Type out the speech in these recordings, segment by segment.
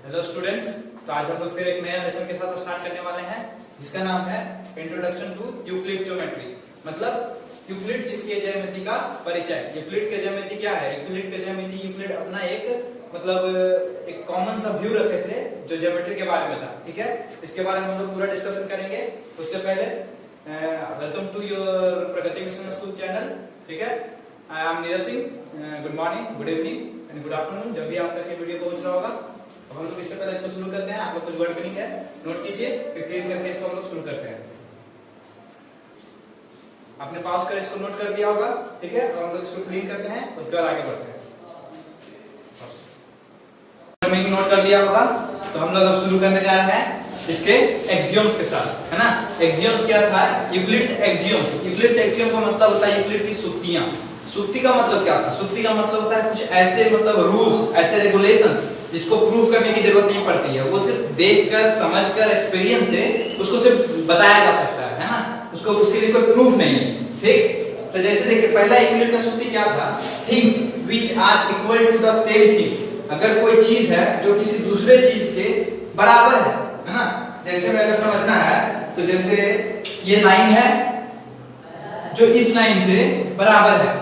Hello students, तो आज हम लोग फिर एक नया लेसन के साथ स्टार्ट करने वाले हैं जिसका नाम है इंट्रोडक्शन टू यूक्लिड ज्योमेट्री। मतलब यूक्लिड की ज्यामिति का परिचय। यूक्लिड की ज्यामिति क्या है? यूक्लिड की ज्यामिति, यूक्लिड अपना एक कॉमन सा व्यू रखे थे जो ज्योमेट्री के बारे में था। ठीक है, इसके बारे में हम लोग पूरा डिस्कशन करेंगे। उससे पहले welcome to your Pragati mission school channel. ठीक है, I am Neeraj Singh. Good morning, good evening and good afternoon, जब भी आप तक ये वीडियो पहुंच रहा होगा। अब हम लोग इससे पहले इसको शुरू करते हैं। आप लोग कुछ वर्ड मीनिंग है नोट कीजिए, फिर क्लियर करके इसको हम लोग शुरू करते हैं। आपने पॉज कर इसको नोट कर दिया होगा। ठीक है, अब हम लोग इसको क्लीन करते हैं, उसके बाद आगे बढ़ते हैं। मीनिंग नोट कर लिया होगा, तो हम लोग अब शुरू करने जा रहे हैं इसके एक्सियम्स के साथ, है ना। एक्सियम्स क्या था? Euclid's axiom. यूक्लिड्स एक्सियम का मतलब होता है यूक्लिड की सुत्तियां। सुत्ति का मतलब क्या था? सुत्ति का मतलब होता है कुछ ऐसे रूल्स, ऐसे रेगुलेशंस जिसको प्रूव करने की जरूरत नहीं पड़ती है। वो सिर्फ देखकर, समझकर, एक्सपीरियंस से उसको सिर्फ बताया जा सकता है ना। उसको उसके लिए कोई प्रूफ नहीं है। ठीक, तो जैसे देखिए पहला यूक्लिड का सूत्र क्या था? Things which are equal to the same thing. अगर कोई चीज है जो किसी दूसरे चीज के बराबर है ना। जैसे में अगर समझना है तो जैसे ये लाइन है जो इस लाइन से बराबर है,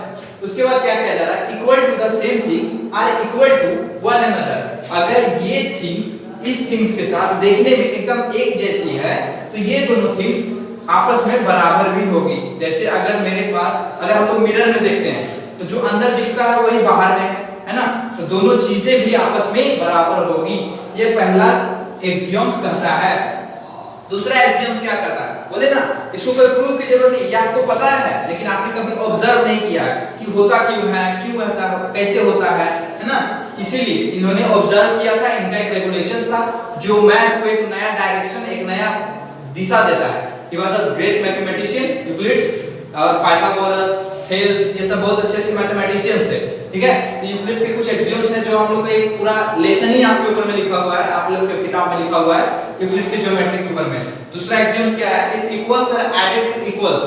उसके बाद क्या किया जा रहा है? Equal to the same thing are equal to one another. अगर ये थिंग्स इस थिंग्स के साथ देखने में एकदम एक जैसी है तो ये दोनों थिंग्स आपस में बराबर भी होगी। जैसे अगर हम लोग मिरर में देखते हैं तो जो अंदर दिखता है वही बाहर में है ना, तो दोनों चीजें भी आपस में बराबर होगी। ये पहला एक्सियम्स कहता है। दूसरा एक्सियम्स क्या कहता है? बोले ना, इसको कोई प्रूफ की जरूरत नहीं, ये आपको पता है लेकिन आपने कभी ऑब्जर्व नहीं किया कि होता क्यों है, क्यों होता है, कैसे होता है ना। इसीलिए इन्होंने ऑब्जर्व किया था। इनका एक रेगुलेशन था जो मैथ को एक नया डायरेक्शन, एक नया दिशा देता है। He was a great mathematician Euclid's और पाइथागोरस, थेल्स, ये सब बहुत अच्छे मैथमेटिशियंस थे। ठीक है, तो यूक्लिड्स के कुछ एक्सियम्स हैं जो हम लोग का एक पूरा लेसन ही आपके ऊपर में लिखा हुआ है, आप लोग की किताब में लिखा हुआ है यूक्लिड्स के ज्योमेट्री के ऊपर में। दूसरा एक्सियम्स क्या है? If equals are added to equals.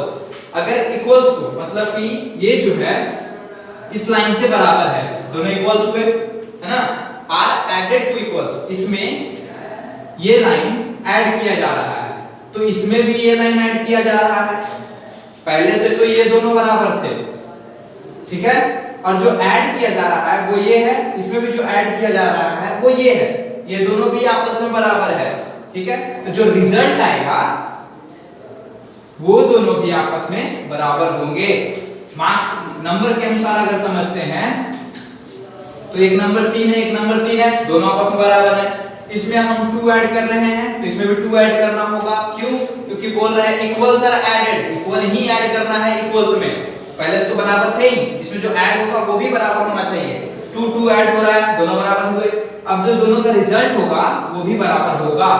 अगर इक्वल्स को मतलब कि ये जो है इस लाइन से बराबर है, दोनों इक्वल्स हुए है ना, आर एडेड टू इक्वल्स, इसमें ये लाइन ऐड किया जा रहा है तो इसमें भी ये लाइन ऐड किया जा रहा है। पहले से तो ये दोनों बराबर थे, ठीक है, और जो ऐड किया जा रहा है वो ये है, इसमें भी जो ऐड किया जा रहा है वो ये है, ये दोनों भी आपस में बराबर है। ठीक है, तो जो रिजल्ट आएगा वो दोनों भी आपस में बराबर होंगे। मार्क्स नंबर के अनुसार अगर समझते हैं तो एक नंबर 3 है, एक नंबर 3 है, दोनों आपस में बराबर है। इसमें हम 2 ऐड कर रहे हैं तो इसमें भी 2 ऐड करना होगा। क्यों? क्योंकि बोल रहे हैं इक्वल्स आर एडेड, इक्वल ही ऐड करना है इक्वल्स में। पहले से तो बराबर थे ही, इसमें जो ऐड होगा वो भी बराबर होना चाहिए। 2 ऐड हो रहा है, दोनों बराबर हुए। अब जो दोनों का रिजल्ट होगा वो भी बराबर होगा।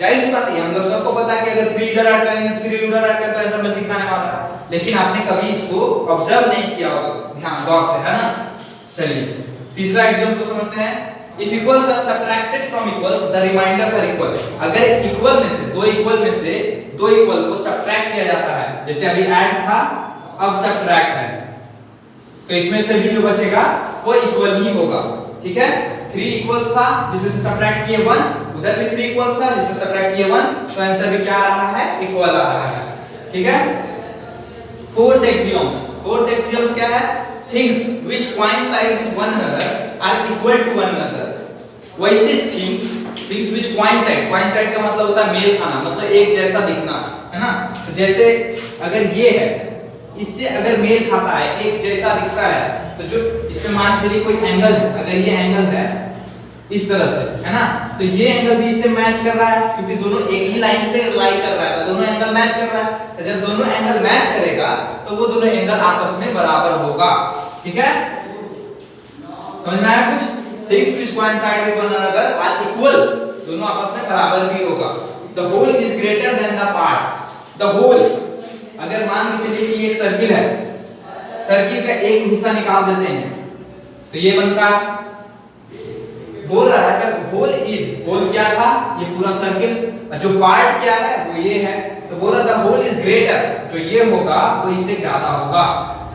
जाहिर सी बात है, हम लोग सबको पता है कि अगर 3 इधर ऐड करेंगे 3 उधर ऐड करेंगे तो आंसर में 6 आने वाला है, लेकिन आपने कभी इसको ऑब्जर्व नहीं किया होगा ध्यान गौर से, है ना। चलिए तीसरा एग्जांपल को समझते हैं। If equals are subtracted from equals, the remainders are equal. अगर इक्वल में से दो इक्वल को सब्ट्रैक्ट किया जाता है, जैसे अभी ऐड था अब सब्ट्रैक्ट है, तो इसमें से भी जो बचेगा वो इक्वल ही होगा। ठीक है, 3 इक्वल्स था जिसमें से सब्ट्रैक्ट किए 1, उधर भी 3 इक्वल्स था जिसमें सब्ट्रैक्ट किए 1, तो आंसर भी क्या आ रहा है? इक्वल आ रहा है। ठीक है, फोर्थ एक्सियम्स क्या है? Things which coincide with one another are equal to one another. वैसे things which coincide का मतलब होता है मेल खाना, मतलब एक जैसा दिखना, है ना। तो जैसे अगर ये है, इससे अगर मेल खाता है, एक जैसा दिखता है, तो जो इसमें मान चलिए कोई एंगल है, अगर ये एंगल है इस तरह से, है ना, तो ये एंगल भी इससे मैच कर रहा है क्योंकि दोनों एक ही लाइन पे लाई कर रहा है, तो दोनों एंगल मैच कर रहा है। तो जब दोनों एंगल मैच करेगा तो वो दोनों एंगल आपस में बराबर होगा। ठीक है, समझ में आया कुछ? Things which coincide with one another are equal, दोनों आपस में बराबर भी होगा। The whole is greater than the part. The whole, अगर मान के चलिए कि एक सर्किल है, सर्किल का एक हिस्सा निकाल देते हैं तो ये बनता है, बोल रहा है कि होल क्या था? ये पूरा सर्किल, जो पार्ट क्या है वो ये है, तो बोल रहा था होल इज ग्रेटर, जो ये होगा वो इससे ज्यादा होगा।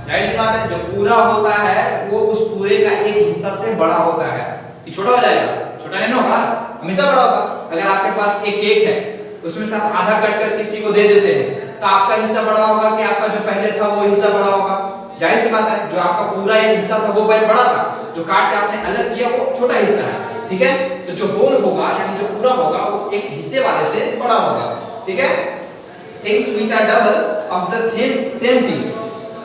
जाहिर सी बात है, जो पूरा होता है वो उस पूरे का एक हिस्सा से बड़ा होता है, कि छोटा हो जाएगा, छोटा छोटा नहीं होगा, हमेशा बड़ा होगा। अगर आपके पास एक केक है, उसमें से आप आधा कट कर किसी को दे देते हैं, तो आपका हिस्सा बड़ा होगा कि आपका जो पहले था वो हिस्सा बड़ा होगा? जाहिर सी बात है, जो आपका पूरा एक हिस्सा था वो पहले बड़ा था, जो काट के आपने अलग किया वो छोटा हिस्सा है। ठीक है, तो जो होल होगा यानी जो पूरा होगा वो एक हिस्से वाले से बड़ा होगा। ठीक है, things which are double of the same things.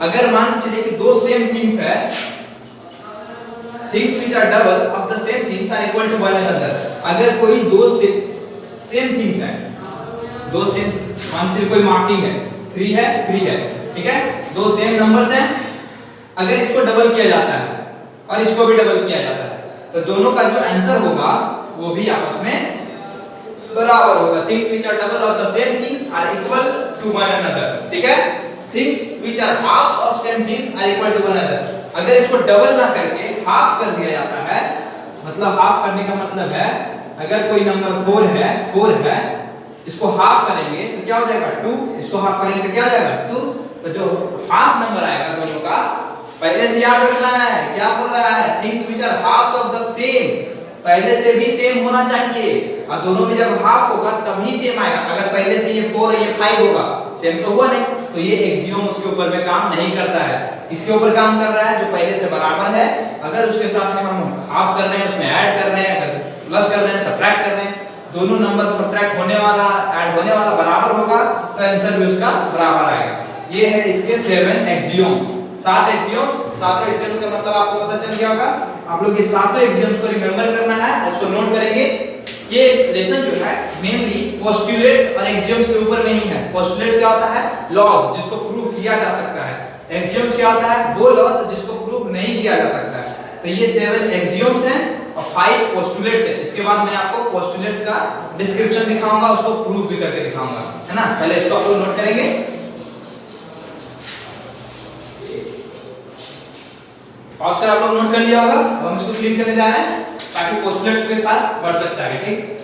अगर मान के चलिए कि दो सेम थिंग्स है, things which are double of the same things are equal to one another. अगर कोई दो सेम थिंग्स है, दो सेम, मान लीजिए कोई मार्किंग है 3 है 3 है, ठीक है, दो सेम नंबर्स हैं, अगर इसको डबल किया जाता है और इसको भी डबल किया जाता है, तो दोनों का जो आंसर होगा वो भी आपस में बराबर होगा। Things which are double of the same things are equal to one another. ठीक है, things which are half of same things are equal to one another. अगर इसको डबल ना करके हाफ कर दिया जाता है, मतलब हाफ करने का मतलब है अगर कोई नंबर 4 है, इसको हाफ करेंगे तो क्या हो जाएगा 2, इसको हाफ करेंगे तो क्या हो जाएगा 2। तो जो हाफ नंबर आएगा दोनों का, पहले से याद रखना है, क्या बोल रहा है, things which are halves of the same, पहले से भी सेम होना चाहिए, और दोनों में जब हाफ होगा तभी सेम आएगा। अगर पहले से ये 4 है ये 5 होगा, सेम तो हुआ नहीं, तो ये एक्सियम उसके ऊपर में काम नहीं करता है। इसके ऊपर काम कर रहा है जो पहले से बराबर है, अगर उसके साथ में हम हाफ कर रहे हैं, उसमें ऐड कर रहे हैं, अगर प्लस कर रहे हैं, सबट्रैक्ट कर रहे हैं, दोनों नंबर सबट्रैक्ट होने वाला ऐड होने वाला बराबर होगा, तो आंसर भी उसका बराबर आएगा। ये है इसके 7 एक्सियम्स, 7 एक्सियम्स। 7 एक्सियम्स का मतलब आपको पता चल गया होगा। आप लोग ये 7 एक्सियम्स को रिमेंबर करना है, इसको नोट करेंगे। ये लेसन जो है मेनली पोस्टुलेट्स और एक्सियम्स के ऊपर में ही है। पोस्टुलेट्स क्या होता है, लॉज जिसको प्रूव किया जा सकता है। एक्सियम्स क्या होता है, वो लॉज जिसको प्रूव नहीं किया जा सकता है। तो ये 7 एक्सियम्स हैं और 5 पोस्टुलेट्स है। इसके बाद मैं आपको पोस्टुलेट्स का डिस्क्रिप्शन दिखाऊंगा, उसको प्रूव भी करके दिखाऊंगा, है ना। पहले इसको आप लोग नोट करेंगे। पॉज कर आप लोग नोट कर लिया होगा। अब हम इसको क्लीन करने जा रहे हैं ताकि पोस्टुलेट्स के साथ बढ़ सकता है। ठीक,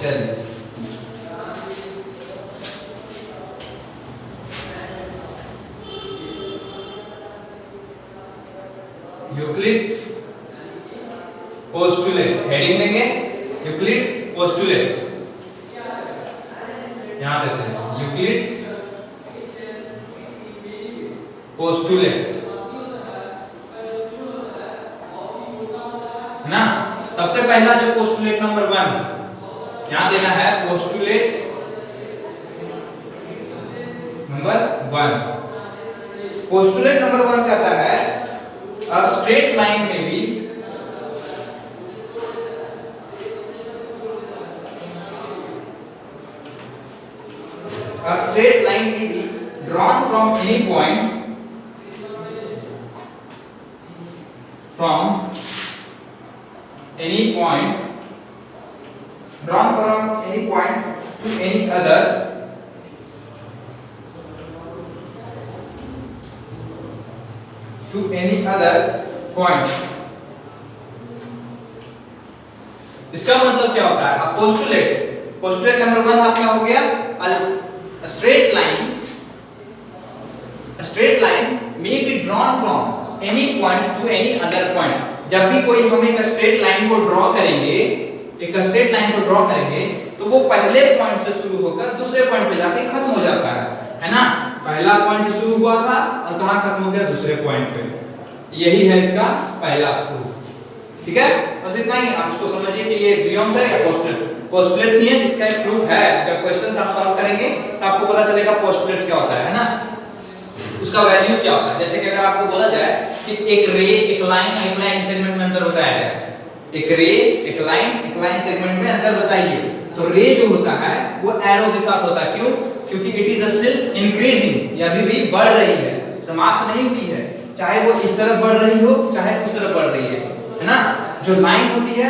चलिए यूक्लिड्स पोस्टुलेट्स, हेडिंग देंगे यूक्लिड्स पोस्टुलेट्स, यहां देते हैं यूक्लिड्स पोस्टुलेट्स, है ना। सबसे पहला जो पोस्टुलेट नंबर 1 यहां देना है, पोस्टुलेट नंबर 1। पोस्टुलेट नंबर 1 कहता है a straight line may be drawn from any point to any other point। इसका मतलब क्या होता है, पोस्टुलेट नंबर 1 आपका हो गया, a straight line may be drawn from any point to any other point। जब भी कोई हम एक स्ट्रेट लाइन को ड्रॉ करेंगे, तो वो पहले पॉइंट से शुरू होकर दूसरे पॉइंट पे जाके खत्म हो जाता है ना। पहला पॉइंट से शुरू हुआ था और कहां खत्म हो गया, दूसरे पॉइंट पे। यही है इसका पहला प्रूफ। ठीक है, बस इतना ही। आप इसको समझिए कि ये एक्सियम्स है या पोस्टुलेट्स ही है, जिसका एक प्रूफ है। जब क्वेश्चंस आप सॉल्व करेंगे तो आपको पता चलेगा पोस्टुलेट्स क्या होता है ना, उसका वैल्यू क्या होता है। जैसे कि अगर आपको बोला जाए कि एक रे एक लाइन सेगमेंट में अंतर बताया जाए, एक रे एक लाइन सेगमेंट में अंतर बताइए, तो रे जो होता है वो एरो के साथ होता है। क्यों? क्योंकि इट इज स्टिल इंक्रीजिंग, ये अभी भी बढ़ रही है, समाप्त नहीं हुई है। चाहे वो इस तरफ बढ़ रही हो चाहे उस तरफ बढ़ रही है ना। जो लाइन होती है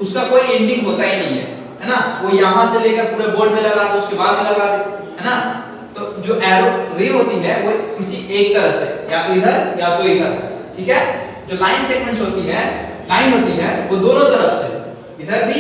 उसका कोई एंडिंग होता ही नहीं है ना। वो यहां से लेकर पूरे बोर्ड में लगा दो, उसके बाद में लगा दे, है ना। तो जो एरो रे होती है वो किसी एक तरह से, या तो इधर या तो इधर, ठीक है। जो लाइन सेगमेंट्स होती है, लाइन होती है वो दोनों तरफ से, इधर भी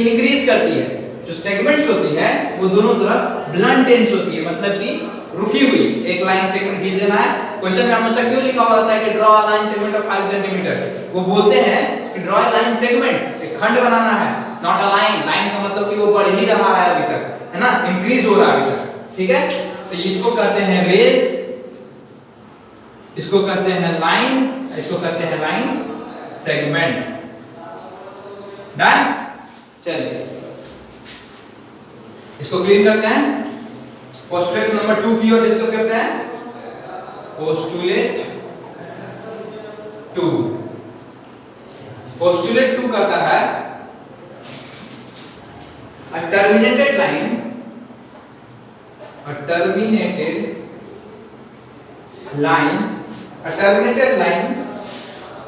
इंक्रीज करती है। जो सेगमेंट्स होती है वो दोनों तरफ ब्लंट एंड्स होती है, मतलब कि रुकी हुई। एक लाइन सेगमेंट खींच देना है। क्वेश्चन में हमेशा क्यों लिखा हुआ रहता है कि draw a line segment of 5 centimetre? वो बोलते हैं कि ड्रॉ अ लाइन सेगमेंट, एक खंड बनाना है, नॉट अ लाइन। लाइन का मतलब कि वो बढ़ ही रहा है अभी तक, है ना, इंक्रीज हो रहा है अभी तक, ठीक है। तो इसको कहते हैं रेज, इसको कहते हैं लाइन, इसको कहते हैं लाइन सेगमेंट। डन? चलिए इसको क्लियर करते हैं। पोस्टुलेट नंबर 2 की ओर डिस्कस करते हैं। पोस्टुलेट 2, पोस्टुलेट 2 कहता है a terminated line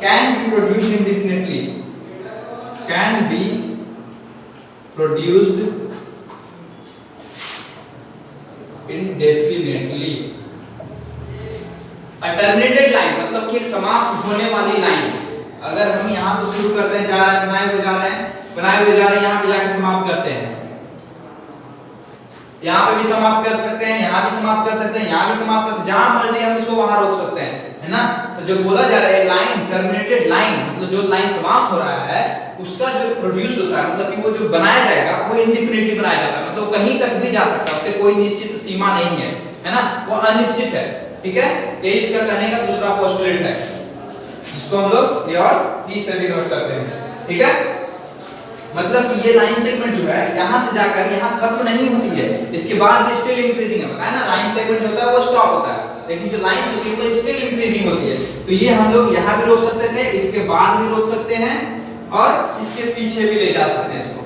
can be produced indefinitely, can be produced indefinitely। A terminated line मतलब कि एक समाप्त होने वाली लाइन। अगर हम यहां से शुरू करते हैं, जा रहे हैं, बनाए हुए जा रहे हैं, यहां पे जाके समाप्त करते हैं, यहाँ पे भी समाप्त कर सकते हैं, यहाँ भी समाप्त कर सकते हैं, यहाँ भी समाप्त कर सकते हैं, जहां मर्जी हम इसको वहां रोक सकते हैं, है ना। तो जो बोला जा रहा है लाइन, टर्मिनेटेड लाइन मतलब जो लाइन समाप्त हो रहा है उसका जो प्रोड्यूस होता है, मतलब कि वो जो बनाया जाएगा वो इंडेफिनिटली बनाया जाता है, मतलब कहीं तक भी जा सकता है, उसके कोई निश्चित सीमा नहीं है ना, वो अनिश्चित है, ठीक है। ये इसका कहने का दूसरा पोस्टुलेट है, जिसको हम लोग ए और बी से भी नोट करते हैं, ठीक है। मतलब कि ये लाइन सेगमेंट जो है यहां से जाकर यहां खत्म नहीं होती है, इसके बाद भी स्टिल इंक्रीजिंग है, बताया ना। लाइन सेगमेंट जो होता है वो स्टॉप होता है, लेकिन जो लाइंस होती है वो स्टिल इंक्रीजिंग होती है। तो ये हम लोग यहां भी रोक सकते थे, इसके बाद भी रोक सकते हैं और इसके पीछे भी ले जा सकते हैं इसको,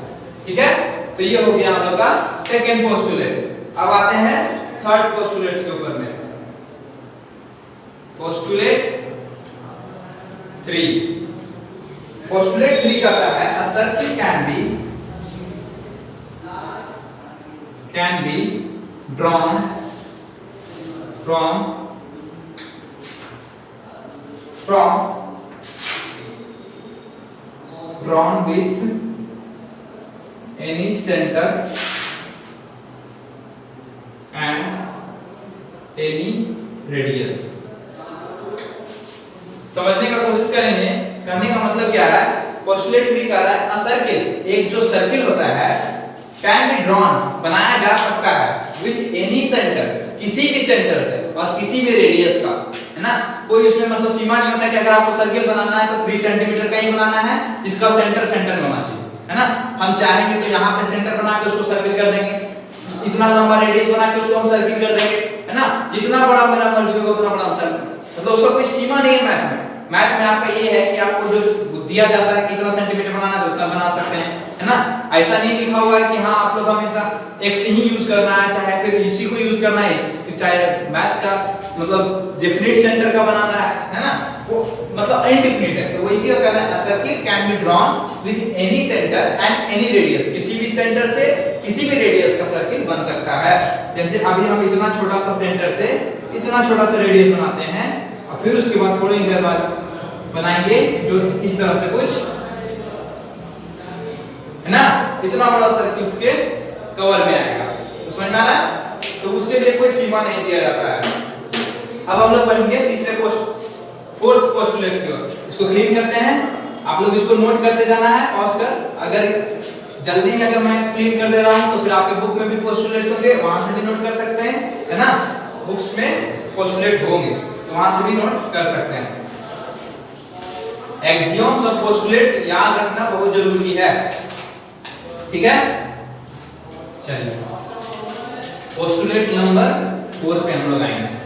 ठीक है। तो ये हो गया हम लोग का सेकंड पोस्टुलेट। अब आते हैं थर्ड पोस्टुलेट्स के ऊपर में। पोस्टुलेट 3, पोस्टुलेट 3 कहता है a circle can be drawn with any center and any radius। समझने का कोशिश करेंगे। कहने का मतलब क्या है, पोस्टुलेट 3 कह रहा है a circle, एक जो सर्किल होता है, can be drawn बनाया जा सकता है with any center, किसी भी सेंटर से और किसी भी रेडियस का, है ना। कोई उसमें मतलब सीमा नहीं होता कि अगर आपको सर्किल बनाना है तो 3 सेंटीमीटर का ही बनाना है, जिसका सेंटर में होना चाहिए, है ना। हम चाहेंगे तो यहाँ पे सेंटर बना के उसको सर्किल कर देंगे, इतना लंबा रेडियस बना के उसको हम सर्किल कर देंगे, है ना। जितना बड़ा मेरा मर्जी होगा उतना बड़ा हम सर्किल, मतलब उसका कोई सीमा नहीं है। मैथ में आपका ये है कि आपको जो दिया जाता है कि इतना सेंटीमीटर बनाना है तो उतना बना सकते हैं, है ना। ऐसा नहीं लिखा हुआ है कि हाँ आप लोग हमेशा x ही यूज करना है, चाहे फिर इसी को यूज करना है, चाहे मैथ का मतलब डेफिनिट सेंटर का बनाना है ना, वो मतलब इनडिफिनिट है। तो वो इसी का कहना है a circle can be drawn with any center and any radius, किसी भी सेंटर से किसी भी रेडियस का सर्किल बन सकता है। जैसे अभी हम इतना छोटा सा सेंटर से इतना छोटा सा रेडियस बनाते हैं और फिर उसके बाद थोड़ी देर बाद बनाएंगे जो इस तरह से कुछ, है ना, इतना बड़ा सर्किल के कवर में आएगा। तो समझ में आ रहा है? तो उसके लिए कोई सीमा नहीं दिया जाता है। अब हम लोग बढ़ेंगे तीसरे फोर्थ पोस्टुलेट की ओर। इसको क्लीन करते हैं, आप लोग इसको नोट करते जाना है पॉज कर। अगर जल्दी में अगर मैं क्लीन कर दे रहा हूं तो फिर आपके बुक में भी पोस्टुलेट्स होंगे, वहां से भी नोट कर सकते हैं, है ना। बुक्स में पोस्टुलेट होंगे तो वहां से भी नोट कर सकते हैं। एक्सियम्स और पोस्टुलेट्स याद रखना बहुत जरूरी है, ठीक है। चलिए पोस्टुलेट नंबर 4 पे हम लोग आएंगे।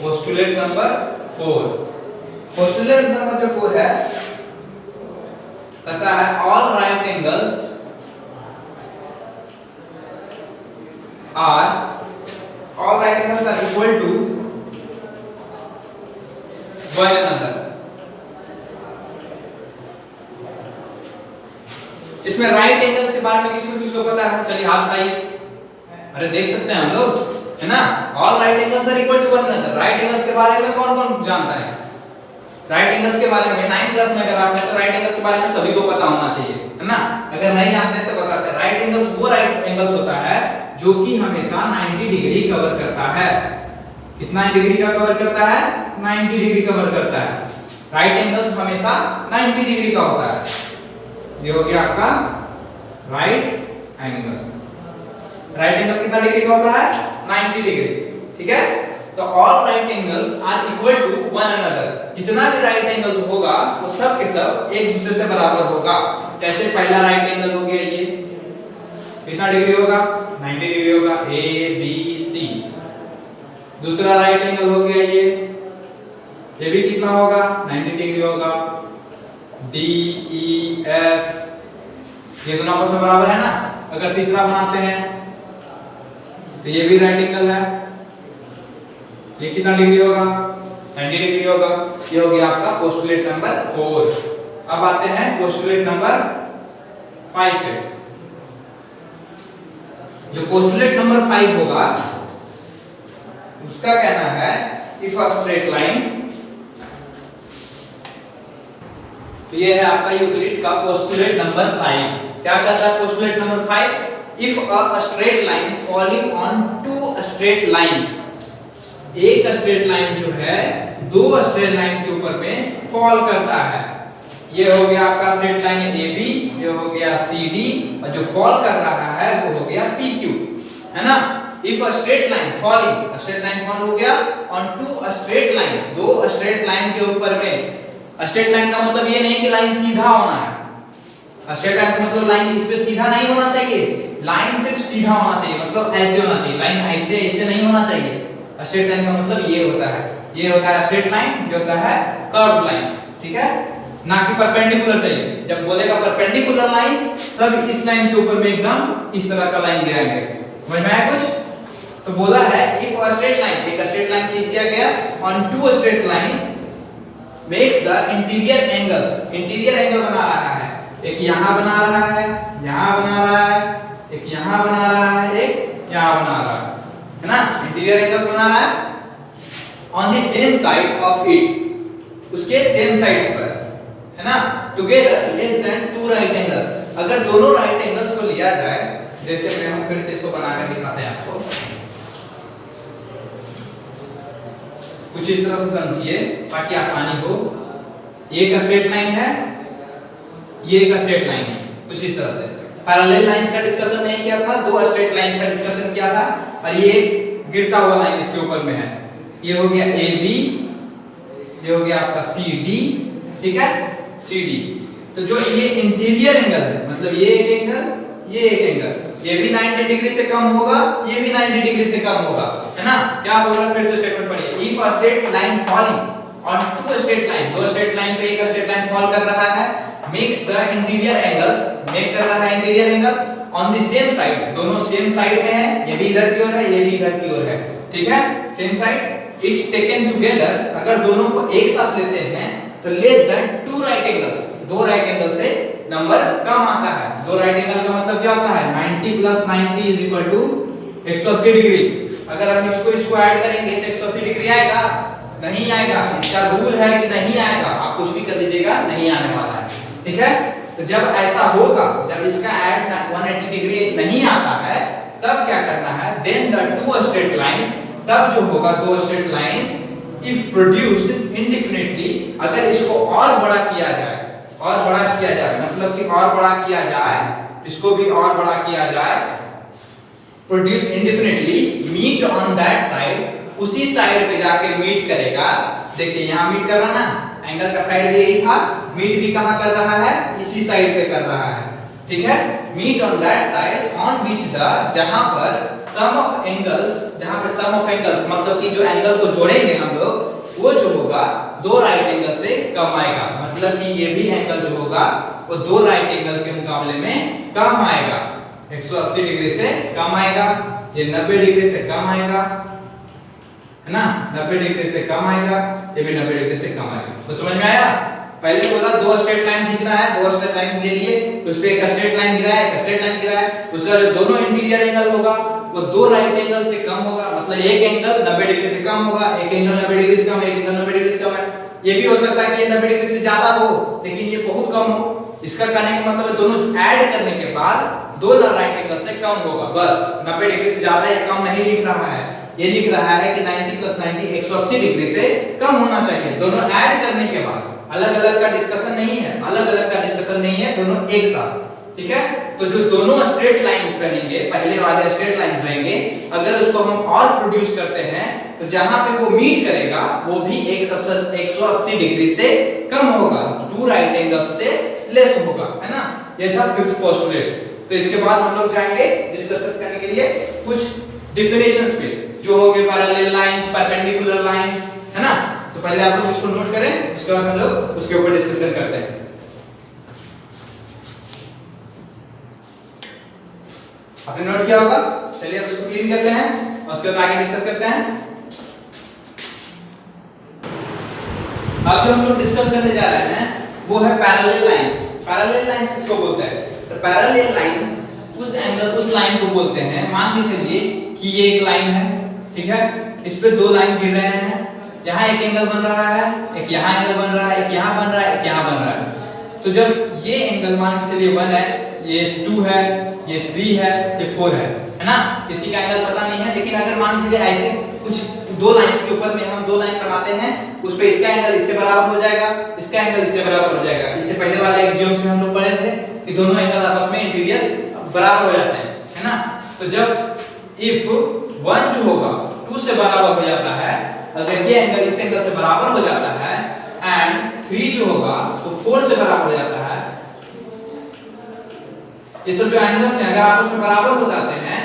पोस्टुलेट नंबर 4, पोस्टुलेट नंबर जो 4 है कहता है all right angles are equal to one another। इसमें राइट एंगल्स के बारे में किसको पता है? चलिए हाथ उठाइए। अरे देख सकते हैं हम लोग, है ना? All right angles are equal to one another. Right angles के बारे में कौन कौन जानता है? राइट एंगल्स के बारे में 9th क्लास में अगर आप हैं तो राइट एंगल्स के बारे में सभी को पता होना चाहिए, है ना? अगर नहीं जानते हैं तो बताते हैं। राइट एंगल्स वो राइट एंगल्स होता है जो कि हमेशा 90 डिग्री कवर करता है। कितना डिग्री का कवर करता है? 90 डिग्री कवर करता है। राइट एंगल्स हमेशा 90 डिग्री का होता है। ये हो गया आपका राइट एंगल। राइट एंगल कितना डिग्री का होता है? 90 डिग्री, ठीक है? तो all right angles are equal to one another. जितना भी राइट एंगल्स होगा वो सब के सब एक दूसरे से बराबर होगा। जैसे पहला राइट एंगल हो गया, ये कितना डिग्री होगा? 90 डिग्री होगा, ए बी सी। दूसरा राइट एंगल हो गया ये भी कितना होगा? 90 डिग्री होगा, डी ई एफ। ये दोनों आपस में बराबर है ना? अगर तीसरा बनाते हैं तो ये भी राइट एंगल है, ये कितना डिग्री होगा? 90 डिग्री होगा। ये हो गया आपका पोस्टुलेट नंबर 4। अब आते हैं पोस्टुलेट नंबर 5 पे। जो पोस्टुलेट नंबर 5 होगा उसका कहना है इफ अ स्ट्रेट लाइन, तो ये है आपका यूक्लिड का पोस्टुलेट नंबर 5। क्या कहता है postulate number 5? If a straight line falling on two straight lines, एक स्ट्रेट लाइन जो है दो स्ट्रेट लाइन के ऊपर में फॉल करता है। ये हो गया आपका स्ट्रेट लाइन AB, ये हो गया CD, और जो फॉल कर रहा है वो हो गया PQ, है ना? If a straight line falling, straight line fall हो गया ऑन टू स्ट्रेट लाइन, दो स्ट्रेट लाइन के ऊपर में। स्ट्रेट लाइन का मतलब ये नहीं कि लाइन सीधा होना है। स्ट्रेट लाइन का मतलब लाइन इस पे सीधा नहीं होना चाहिए, लाइन सिर्फ सीधा होना चाहिए, मतलब ऐसे होना चाहिए। लाइन ऐसे ऐसे नहीं होना चाहिए। स्ट्रेट लाइन का मतलब ये होता है, ये होता है स्ट्रेट लाइन, ये होता है कर्व लाइंस, ठीक है? ना कि परपेंडिकुलर चाहिए। जब बोलेगा परपेंडिकुलर लाइंस तब इस लाइन के ऊपर में एकदम इस तरह का लाइन गिराएंगे। समझ में आया कुछ? तो बोला है इफ अ स्ट्रेट लाइन, एक स्ट्रेट लाइन खींच दिया गया on two straight lines makes the interior angles, interior angle बना रहा है। एक यहां बना रहा है, यहां बना रहा है, एक यहां बना रहा है, एक यहां बना रहा है ना? इंटीरियर एंगल्स बना रहा है on the same side of it, उसके सेम साइड्स पर, है ना? Together less than two right angles. अगर दोनों राइट एंगल्स को लिया जाए, जैसे मैं हम फिर से इसको बनाकर दिखाते हैं आपको, कुछ इस तरह से समझिए ताकि आसानी हो। एक स्ट्रेट लाइन है, ये एक स्ट्रेट लाइन है, कुछ इस तरह से। पैरेलल लाइंस का डिस्कशन नहीं किया था, दो स्ट्रेट लाइंस का डिस्कशन किया था, और ये गिरता हुआ लाइन इसके ऊपर में है। ये हो गया AB, ये हो गया आपका CD, ठीक है? CD। तो जो ये इंटीरियर एंगल है, मतलब ये एक एंगल, ये एक एंगल, ये भी 90 डिग्री से कम होगा, ये भी 90 डिग्री से कम होगा, है ना? क्या बोल रहा है? फिर से स्टेटमेंट पढ़िए। If a straight line falling on two straight line, दो स्ट्रेट लाइन पे एक स्ट्रेट लाइन फॉल कर रहा है, makes the interior angles, make कर रहा है interior angle on the same side, दोनों सेम साइड में है, ये भी इधर की ओर है, ये भी इधर की ओर है, ठीक है? Same side. It taken together, अगर दोनों को एक साथ लेते हैं तो less than two right angles, दो राइट एंगल से नंबर कम आता है। दो राइट एंगल का मतलब क्या होता है? 90 + 90 = 180 डिग्री। अगर हम इसको ऐड करेंगे तो 180 डिग्री आएगा? नहीं आएगा। इसका रूल है कि नहीं आएगा, आप कुछ भी कर लीजिएगा, नहीं आने वाला है, ठीक है? तो जब ऐसा होगा, जब इसका ऐड 180 डिग्री नहीं आता है, तब क्या करना है? Then the two straight lines, तब जो होगा दो straight line if produced indefinitely, अगर इसको और बड़ा किया जाए, और बड़ा किया जाए मतलब कि और बड़ा किया जाए, इसको भी और बड़ा किया जाए, produce indefinitely, meet on that side, उसी साइड पे जाके मीट करेगा। देखिए यहां मीट कर रहा ना, एंगल का साइड भी यही था, मीट भी कहां कर रहा है? इसी साइड पे कर रहा है, ठीक है? Meet on that side on which the, जहां पर सम ऑफ एंगल्स, जहां पे सम ऑफ एंगल्स मतलब कि जो एंगल को जोड़ेंगे हम लोग, वो जो होगा दो राइट एंगल से कम आएगा। मतलब कि ये भी एंगल जो होगा वो दो राइट एंगल के मुकाबले में कम आएगा, 180 डिग्री से कम आएगा, ये 90 डिग्री से कम आएगा, है ना? 90 डिग्री से कम आएगा, ये भी 90 डिग्री से कम आएगा। तो समझ में आया? पहले बोला दो स्ट्रेट लाइन खींचना है, दो स्ट्रेट लाइन ले लिए, उस पे एक स्ट्रेट लाइन गिरा है, एक स्ट्रेट लाइन गिरा है, उसका जो दोनों इंटीरियर एंगल होगा वो दो राइट एंगल से कम होगा, मतलब एक एंगल 90 डिग्री से कम होगा, एक एंगल 90 डिग्री से कम, एक एंगल 90 डिग्री से कम है। ये भी हो सकता है कि ये 90 डिग्री से ज्यादा हो लेकिन ये बहुत कम हो। इसका कहने का मतलब है दोनों ऐड करने के बाद दो राइट एंगल से कम होगा, बस 90 डिग्री से ज्यादा या कम नहीं लिख रहा है, ये लिख रहा है कि 90 + 90 180 डिग्री से कम होना चाहिए। दोनों ऐड करने के बाद, अलग-अलग का डिस्कशन नहीं है, अलग-अलग का डिस्कशन नहीं है, दोनों एक साथ, ठीक है। तो जो दोनों स्ट्रेट लाइंस रहेंगे, पहले वाले स्ट्रेट लाइंस रहेंगे, अगर उसको हम और प्रोड्यूस करते हैं तो जहां पे वो मीट करेगा वो भी 180 डिग्री से कम होगा, टू राइट एंगल्स से लेस होगा, है ना। ये था फिफ्थ पोस्टुलेट। तो इसके बाद हम लोग जाएंगे डिस्कशन करने के लिए कुछ डेफिनेशंस पे, जो हो गए पैरेलल लाइंस, परपेंडिकुलर लाइंस, है ना। तो पहले आप लोग इसको नोट करें, उसके बाद हम लोग उसके ऊपर डिस्कशन करते हैं। आपने नोट किया होगा, चलिए अब इसको क्लीन करते हैं और उसके बाद आगे डिस्कस करते हैं। अब जो हम लोग डिस्कस करने जा रहे हैं वो है पैरेलल लाइंस। पैरेलल लाइंस किसको बोलते हैं? तो पैरेलल लाइंस उस एंगल, उस लाइन को बोलते हैं, मान के चलिए कि ये एक लाइन है, ठीक है, इस पे दो लाइन गिर रहे हैं, यहाँ एक एंगल बन रहा है, एक यहाँ एंगल बन रहा है, एक यहाँ बन रहा है, एक यहाँ बन रहा है। तो जब ये एंगल मान के चलिए 1 है, ये 2 है, ये 3 है, ये 4 है ना, किसी का एंगल पता नहीं है, लेकिन अगर मान लीजिए ऐसे कुछ दो लाइंस के ऊपर में हम दो लाइन बनाते हैं, उस पे इसका एंगल इससे बराबर हो जाएगा, इसका एंगल इससे बराबर हो जाएगा। इससे पहले वाले एक्सियोम्स में हम लोग पढ़े थे कि दोनों एंगल आपस में इंटीरियर बराबर हो जाते हैं, है ना। तो जब इफ 1 जो होगा 2 से बराबर हो जाता है, अगर ये एंगल इस एंगल से बराबर हो जाता है, एंड 3 जो होगा वो 4 से बराबर हो जाता है, ये सब जो एंगल्स हैं अगर आपस में बराबर हो जाते हैं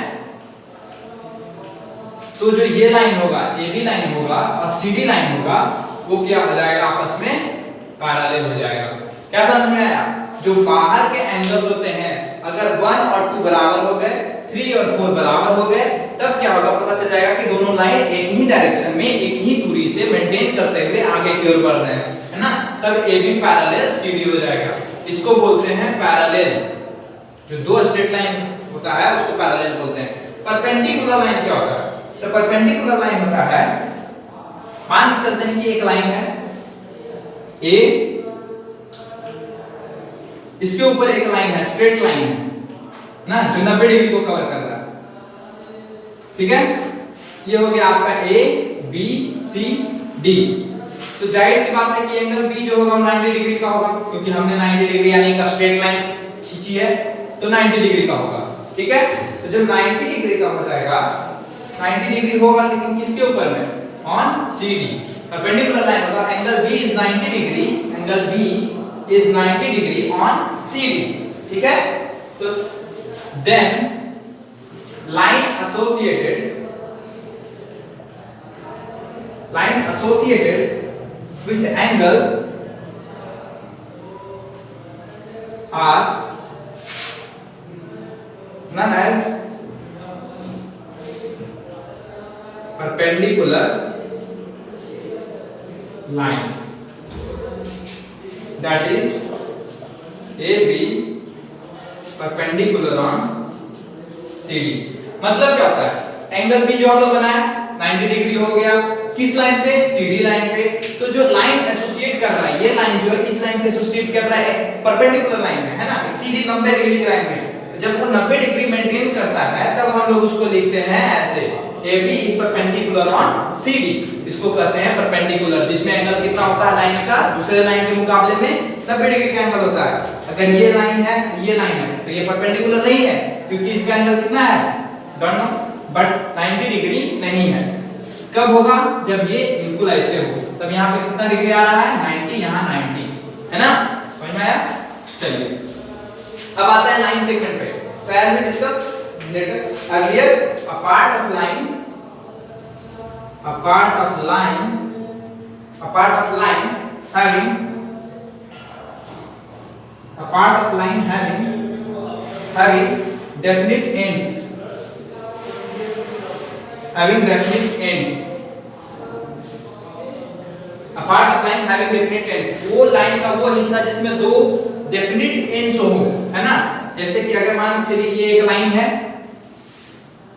तो जो ये लाइन होगा, AB लाइन होगा और CD लाइन होगा, वो क्या हो जाएगा, आपस में पैरेलल हो जाएगा। क्या समझ में आया? जो बाहर के एंगल्स होते हैं अगर 1 और 2 बराबर हो गए, 3 और 4 बराबर हो गए, तब क्या होगा, पता चल जाएगा कि दोनों लाइन एक ही डायरेक्शन में, एक ही दूरी से मेंटेन करते हुए आगे की ओर बढ़ रहे हैं, है ना। तब AB पैरेलल CD हो जाएगा। इसको बोलते हैं पैरेलल। जो दो स्ट्रेट लाइन होता है उसको पैरेलल बोलते हैं। परपेंडिकुलर लाइन क्या होता है? तो परपेंडिकुलर लाइन होता है, मान के चलते हैं कि एक लाइन है A, इसके ऊपर एक लाइन है, स्ट्रेट लाइन है ना, जो 90 डिग्री को कवर कर रहा है, ठीक है। ये हो गया आपका A, B, C, D। तो जाहिर सी बात है कि एंगल B जो होगा 90 डिग्री का होगा, क्योंकि हमने 90 डिग्री यानी एक स्ट्रेट लाइन खींची है, तो 90 डिग्री का होगा, ठीक है। तो जब 90 डिग्री का हो जाएगा, 90 डिग्री होगा लेकिन किसके ऊपर में, ऑन CD। परपेंडिकुलर लाइन होगा, angle B is 90 degree, angle B is 90 degree on CD, ठीक है। तो then line associated with the angle are known as perpendicular line, that is AB perpendicular on CD। मतलब क्या होता है, angle B जो हम लोग बनाया 90 डिग्री हो गया, किस लाइन पे, CD लाइन पे। तो जो लाइन एसोसिएट कर रहा है, ये लाइन जो है इस लाइन से एसोसिएट कर रहा है परपेंडिकुलर लाइन में, है ना, सीधी 90 डिग्री की लाइन में। जब वो 90 डिग्री मेंटेन करता है तब हम लोग उसको लिखते हैं ऐसे, AB is perpendicular on CD। इसको कहते हैं परपेंडिकुलर, जिसमें एंगल कितना होता है लाइन का, दूसरे लाइन के मुकाबले में 90 डिग्री का एंगल होता है। अगर ये लाइन है, ये लाइन है, तो ये परपेंडिकुलर नहीं है, क्योंकि इसका एंगल कितना है, डोंट नो, बट 90 डिग्री नहीं है। कब होगा, जब ये बिल्कुल ऐसे हो, तब यहाँ पे कितना डिग्री आ रहा है, 90, यहाँ 90, है ना, समझ में आया। चलिए अब आता है लाइन सेगमेंट पे। तो as we discuss later earlier, a part of line having definite ends, a part of line having definite ends, वो लाइन का वो हिस्सा जिसमें दो डेफिनेट एंड्स हो, है ना। जैसे कि अगर मान चलिए ये एक लाइन है,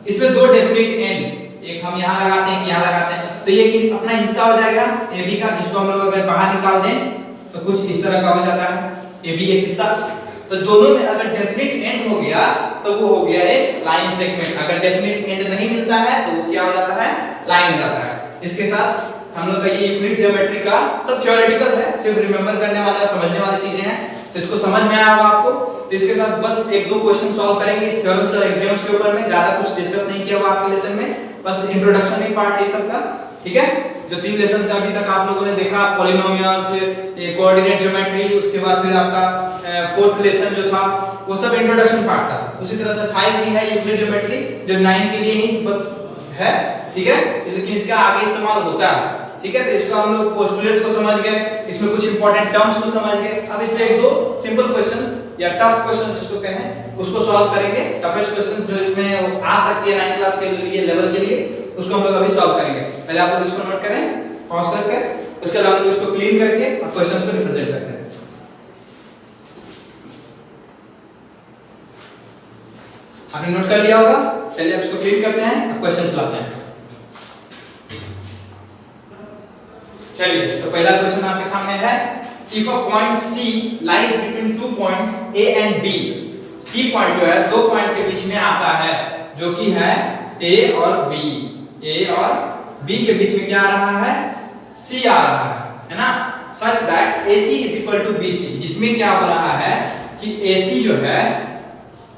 इसमें दो डेफिनेट एंड, एक हम यहां लगाते हैं, यहां लगाते हैं, तो ये अपना हिस्सा हो जाएगा AB का, जिसको हम लोग अगर बाहर निकाल दें तो कुछ इस तरह का हो जाता है AB एक हिस्सा। तो दोनों में अगर डेफिनेट एंड हो गया तो वो हो गया एक लाइन सेगमेंट। अगर डेफिनेट एंड नहीं मिलता है तो वो क्या हो जाता है, लाइन हो जाता है। इसके साथ हम लोग का ये यूक्लिड ज्योमेट्री का सब थ्योरेटिकल है, सिर्फ रिमेंबर करने वाले और समझने वाली चीजें हैं, तो इसको समझ में आया होगा आपको। तो इसके साथ बस एक दो क्वेश्चन सॉल्व करेंगे इस थ्योरम्स और एक्सियोम्स के ऊपर में, ज्यादा कुछ डिस्कस नहीं किया हुआ आपके लेसन में, बस इंट्रोडक्शन ही पार्ट है सबका, ठीक है। जो 3 लेसन से अभी तक आप लोगों ने देखा, पॉलिनोमियल्स, ये कोऑर्डिनेट ज्योमेट्री, उसके बाद फिर आपका 4th लेसन जो था वो सब इंट्रोडक्शन पार्ट था। उसी तरह से 5 भी है यूक्लिड ज्योमेट्री, जो 9 के लिए ही बस है, ठीक है, लेकिन इसका आगे इस्तेमाल होता है, ठीक है। तो इसको हम लोग पोस्टुलेट्स को समझ गए, इसमें कुछ इंपॉर्टेंट टर्म्स को समझ गए। अब इसमें एक दो सिंपल क्वेश्चंस या टफ क्वेश्चंस जिसको कहें उसको सॉल्व करेंगे। टफेस्ट क्वेश्चंस जो इसमें आ सकती है 9th क्लास के लिए, लेवल के लिए, उसको हम लोग अभी सॉल्व करेंगे। पहले आप लोग इसको नोट करें, पॉज करके, उसके बाद हम लोग इसको क्लीन करके और क्वेश्चंस को रिप्रेजेंट करते हैं। आपने नोट कर लिया होगा, चलिए अब इसको क्लीन करते हैं और क्वेश्चंस लाते हैं। चलिए, तो पहला क्वेश्चन आपके सामने है, if a point C lies between two points A and B, C point जो है दो पॉइंट के बीच में आता है, जो कि है A और B, A और B के बीच में क्या आ रहा है, C आ रहा है ना। Such that AC is equal to BC, जिसमें क्या हो रहा है कि AC जो है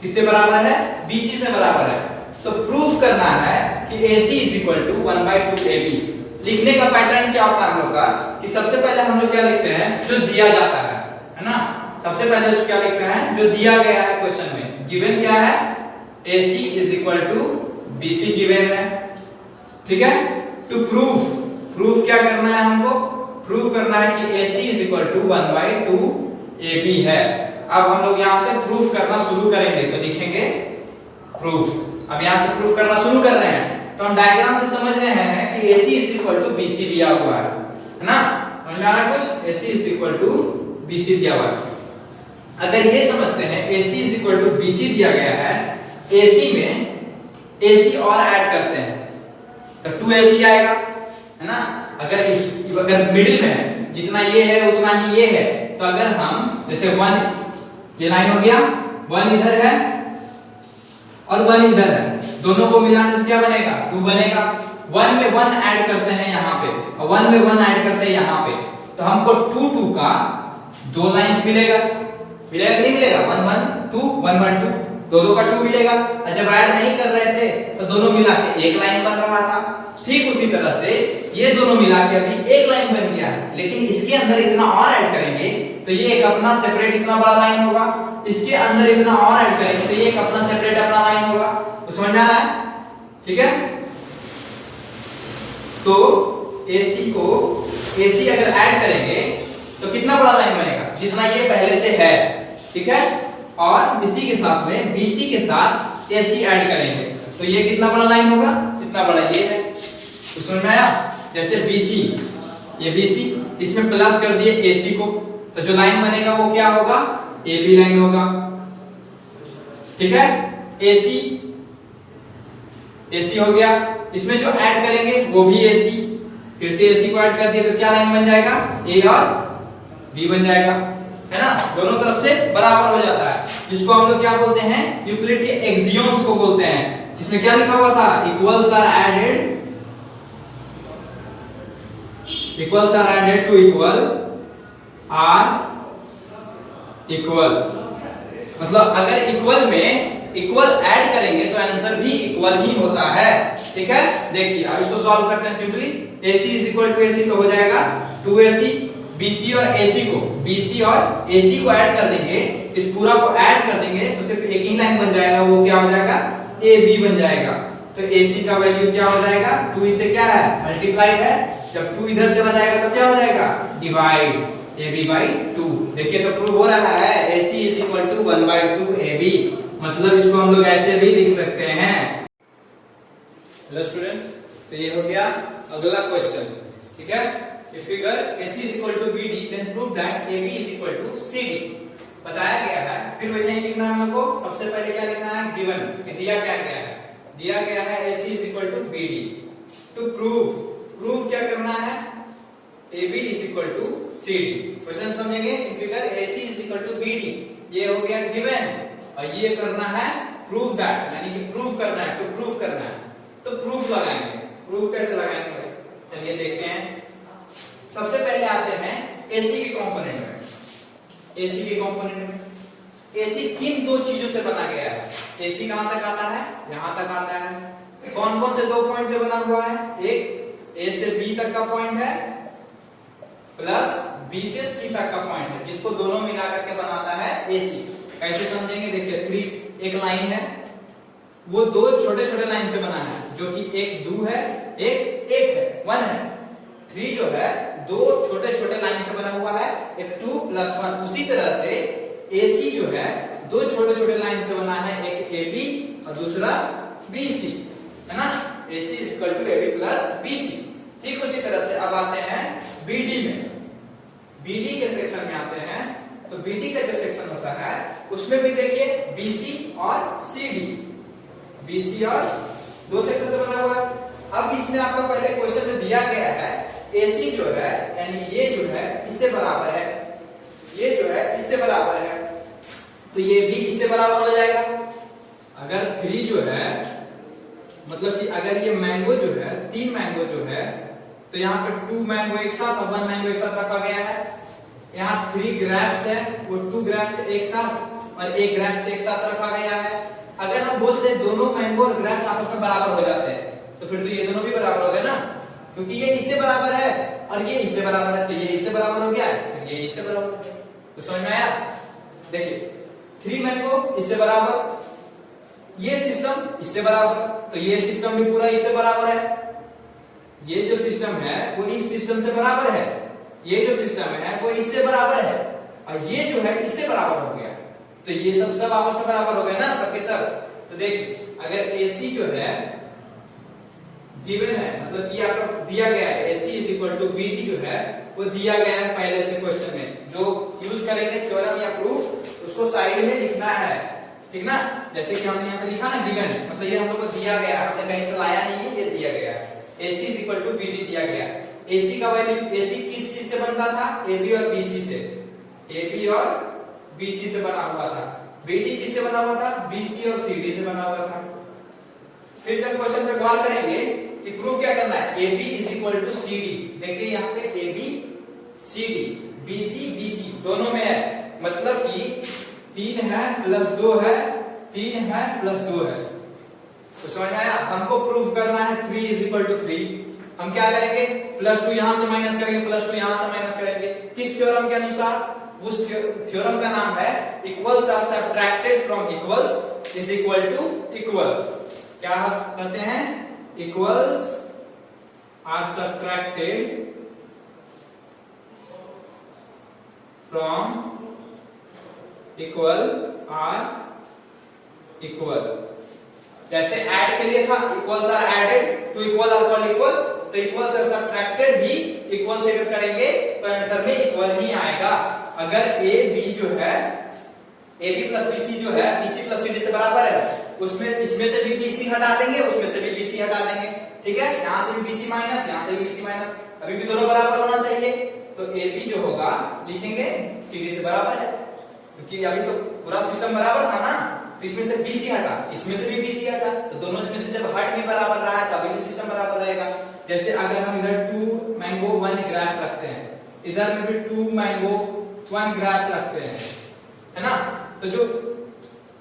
किससे बराबर है, BC से बराबर है। तो प्रूफ करना है कि AC is equal to 1/2 AB। लिखने का पैटर्न क्या होता है हम लोग का कि सबसे पहले हम लोग क्या लिखते हैं, जो दिया जाता है ना। सबसे पहले जो क्या लिखते हैं, जो दिया गया है क्वेश्चन में, गिवन क्या है, AC is equal to BC given है, ठीक है। टू प्रूफ क्या करना है हमको, प्रूफ करना है कि AC is equal to 1/2 AB है। अब हम लोग यहाँ से प्रूफ करना शुरू करेंगे, तो लिखेंगे प्रूफ। अब यहाँ से प्रूफ करना शुरू कर रहे हैं, तो हम डायग्राम से समझ रहे हैं कि AC is equal to BC दिया हुआ है ना। समझ में आ रहा है कुछ, AC is equal to BC दिया हुआ है। अगर ये समझते हैं AC is equal to BC दिया गया है, AC में AC और ऐड करते हैं तो 2AC आएगा, है ना। अगर मिडिल में है, जितना ये है उतना ही ये है, तो अगर हम जैसे 1 ये लाइन हो गया, 1 इधर है और 1 इधर है, दोनों को मिलाने से क्या बनेगा, 2 बनेगा। 1 में 1 ऐड करते हैं यहाँ पे और 1 में 1 ऐड करते हैं यहाँ पे, तो हमको 2 का 2 लाइंस मिलेगा नहीं मिलेगा, 1 1 2 1 1 2, दो का 2 मिलेगा। और जब ऐड नहीं कर रहे थे तो दोनों मिला के एक लाइन बन रहा था। ठीक उसी तरह से ये दोनों मिला के अभी एक लाइन बन गया है, लेकिन इसके अंदर इतना और ऐड करेंगे तो ये एक अपना सेपरेट इतना बड़ा लाइन होगा, इसके अंदर इतना और ऐड करेंगे तो ये एक अपना सेपरेट अपना लाइन होगा। तो समझ में आ रहा है, ठीक है। तो AC अगर ऐड करेंगे तो कितना बड़ा लाइन बनेगा, जितना ये पहले से है, ठीक है। और इसी के साथ में BC के साथ AC ऐड करेंगे तो ये कितना बड़ा लाइन होगा, जितना बड़ा ये है। तो समझ में आया, जैसे BC, ये BC, इसमें प्लस कर दिए AC को, तो जो लाइन बनेगा वो क्या होगा, AB लाइन होगा, ठीक है। AC हो गया, इसमें जो ऐड करेंगे वो भी AC, फिर से AC को ऐड कर दिए तो क्या लाइन बन जाएगा, A और B बन जाएगा, है ना। दोनों तरफ से बराबर हो जाता है, जिसको हम लोग क्या बोलते हैं, यूक्लिड के एक्सियोम्स को बोलते हैं, जिसमें क्या लिखा हुआ था, equals are added to equal are equal. मतलब अगर इक्वल में इक्वल ऐड करेंगे तो आंसर भी इक्वल ही होता है, ठीक है। देखिए अब इसको सॉल्व करते हैं simply. AC is equal to AC तो हो जाएगा 2AC, BC और AC को ऐड कर देंगे, इस पूरा को ऐड कर देंगे तो सिर्फ एक ही लाइन बन जाएगा, वो क्या हो जाएगा, AB बन जाएगा। तो AC का वैल्यू क्या हो जाएगा, 2 इससे क्या है, मल्टीप्लाइड है, जब 2 इधर चला जाएगा तो क्या हो जाएगा, डिवाइड AB/2। देखिए तो प्रूव हो रहा है AC is equal to 1/2 AB। मतलब इसको हम लोग ऐसे भी लिख सकते हैं। हेलो स्टूडेंट, तो ये हो गया अगला क्वेश्चन, ठीक है। If figure AC is equal to BD then prove that AB is equal to CD बताया गया है। फिर वैसे ही लिखना है हमको, सबसे पहले क्या लिखना है, गिवन कि दिया क्या गया है, दिया गया है AC is equal to BD। To prove क्या करना है, AB is equal to CD। Question समझेंगे, figure AC is equal to BD ये हो गया गिवन, और ये करना है प्रूव दैट, यानी कि प्रूव करना है, टू प्रूव करना है। तो प्रूफ लगाएंगे, प्रूफ कैसे लगाएंगे भाई, चलिए देखते हैं। सबसे पहले आते हैं AC के कंपोनेंट में। AC के कंपोनेंट में AC किन दो चीजों से बना गया है, AC कहां तक आता है, यहां तक आता है। कौन कौन से दो पॉइंट से बना हुआ है, एक A से B तक का पॉइंट है प्लस B से C तक का पॉइंट है, जिसको दोनों मिला करके बनाता है AC। कैसे समझेंगे, देखिए 3 एक लाइन है, वो दो छोटे छोटे लाइन से बना है, जो कि एक 2 है एक है 1 है। 3 जो है दो छोटे छोटे लाइन से बना हुआ है, एक 2 + 1। उसी तरह से AC जो है दो छोटे छोटे लाइन से बना है, एक AB और दूसरा BC, है ना। AC = AB + BC। ठीक उसी तरह से अब आते हैं BD में। BD के सेक्शन में आते हैं, तो BD का जो सेक्शन होता है उसमें भी देखिए BC और CD, BC और दो सेक्शन से बना हुआ है। अब इसमें आपको पहले क्वेश्चन में दिया गया है AC जो है, यानी ये जो है इससे बराबर है, ये जो है इससे बराबर है, तो ये भी इससे बराबर हो जाएगा। अगर 3 जो है, मतलब कि अगर ये मैंगो जो है 3 मैंगो जो है, तो यहाँ पे 2 मैंगो एक साथ और 1 मैंगो एक साथ रखा गया है। यहाँ 3 ग्रेप्स है, वो 2 ग्रेप्स एक साथ और 1 ग्रेप्स एक साथ रखा गया है। अगर हम बोलते हैं दोनों मैंगो और ग्रेप्स आपस में बराबर हो जाते हैं, तो फिर तो ये दोनों भी बराबर हो गए ना, क्योंकि ये इससे बराबर है और ये इससे बराबर है, तो ये इससे बराबर हो गया है, फिर ये इससे बराबर हो गया। तो समझ में आया, देखिए 3 मैंगो इससे बराबर, ये सिस्टम इससे बराबर, तो ये सिस्टम भी पूरा इससे बराबर है। ये जो सिस्टम है वो इस सिस्टम से बराबर है, ये जो सिस्टम है वो इससे बराबर है, और ये जो है इससे बराबर हो गया, तो ये सब आपस में बराबर हो गए ना सबके सब। तो देखिए अगर AC जो है गिवन है, मतलब ये आपको दिया गया है AC = BD जो है वो दिया गया है पहले से क्वेश्चन में, जो यूज करेंगे थ्योरम या प्रूफ उसको साइड में लिखना है, ठीक ना। जैसे कि हमने यहाँ पे लिखा ना गिवन, मतलब ये हम लोग को दिया गया, हमने कहीं से लाया नहीं है, ये दिया गया है। AC = BD दिया गया। AC का वैल्यू, AC किस चीज से बनता था, AB और BC से, AB और BC से बना हुआ था। BD किससे बना हुआ था, BC और CD से बना हुआ था। फिर से क्वेश्चन पे गौर करेंगे कि प्रूव क्या करना है, AB = CD। देखिए यहाँ पे AB CD BC BC दोनों में है, मतलब कि 3 है + 2 है, 3 है + 2 है। तो समझ में आया, हमको प्रूव करना है 3 = 3। हम क्या करेंगे, +2 यहां से माइनस करेंगे, +2 यहां से माइनस करेंगे। किस थ्योरम के अनुसार, उस थ्योरम का नाम है equals are subtracted from equals is equal to equal. क्या कहते हैं, equals are subtracted from equal are equal. जैसे ऐड के लिए था equals are added to equal are called equal, तो इक्वल्स आर सबट्रैक्टेड भी इक्वल से अगर करेंगे तो आंसर में इक्वल ही आएगा। अगर ए बी जो है, ए बी + BC जो है BC + CD से बराबर है, उसमें इसमें से भी BC हटा देंगे, उसमें से भी BC हटा देंगे, ठीक है। यहाँ से भी BC माइनस, यहाँ से भी BC माइनस, अभी भी दोनों बराबर होना चाहिए। तो AB जो होगा लिखेंगे CD से बराबर है, क्योंकि अभी तो पूरा सिस्टम बराबर था ना, तो इसमें से BC हटा, इसमें से भी BC हटा, तो दोनों में से जब हट भी बराबर रहा है तो अभी भी सिस्टम बराबर रहेगा। जैसे अगर हम इधर 2 मैंगो 1 ग्रेप्स रखते हैं, इधर में भी 2 मैंगो 1 ग्रेप्स रखते हैं, है ना, तो जो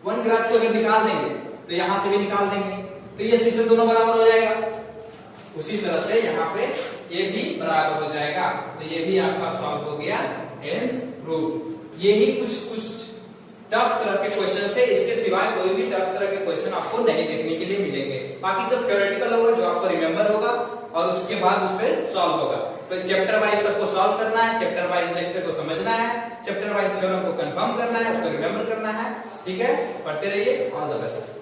1 ग्रेप्स को अगर निकाल देंगे तो यहां से भी निकाल देंगे, तो ये सिस्टम दोनों बराबर हो जाएगा। उसी तरह से यहाँ पे ये भी बराबर हो जाएगा, तो ये भी आपका सॉल्व हो गया, हेंस प्रूव। यही कुछ टफ तरह के क्वेश्चन थे, इसके सिवाय कोई भी टफ तरह के क्वेश्चन आपको नहीं देखने के लिए मिलेंगे। बाकी सब थ्योरेटिकल होगा, जो आपको रिमेंबर होगा और उसके बाद उस पर सॉल्व होगा। तो चैप्टर वाइज सबको सॉल्व करना है, चैप्टर वाइज लेक्चर को समझना है, चैप्टर वाइज थ्योरम को कंफर्म करना है, उसको रिमेंबर करना है, ठीक है। पढ़ते रहिए, ऑल द बेस्ट।